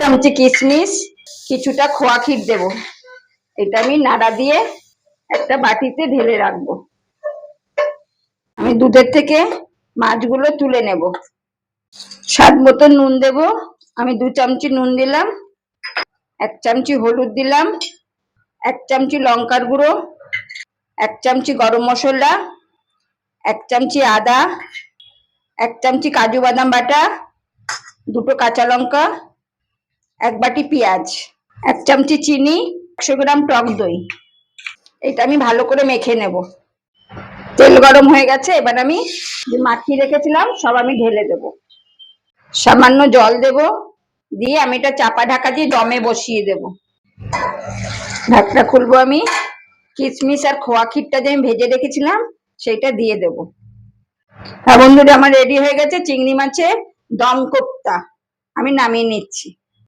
চামচি কিশমিশ, কিছুটা খোয়া ক্ষীর দেব। এটা আমি নাড়া দিয়ে একটা বাটিতে ঢেলে রাখবো। আমি দুধের থেকে মাছগুলো তুলে নেব। স্বাদ মতো নুন দেব। আমি 2 চামচি নুন দিলাম, 1 চামচি হলুদ দিলাম, 1 চামচি লঙ্কার গুঁড়ো, 1 চামচি গরম মশলা, 1 চামচি আদা, 1 চামচি কাজু বাদাম বাটা, 2টো কাঁচা লঙ্কা, 1 বাটি পেঁয়াজ, 1 চামচি চিনি, 100 গ্রাম টক দই। এটা আমি ভালো করে মেখে নেব। তেল গরম হয়ে গেছে, এবার আমি যে মাখিয়ে রেখেছিলাম সব আমি ঢেলে দেব। সামান্য জল দেব, দিয়ে আমি এটা চাপা ঢাকা দিয়ে দমে বসিয়ে দেব। ঢাকনা খুলবো আমি। কিশমিশ আর খোয়া ক্ষীরটা যে আমি ভেজে রেখেছিলাম সেটা দিয়ে দেব। হ্যাঁ বন্ধুরা, আমার রেডি হয়ে গেছে চিংড়ি মাছের দম কোপ্তা। আমি নামিয়ে নিচ্ছি।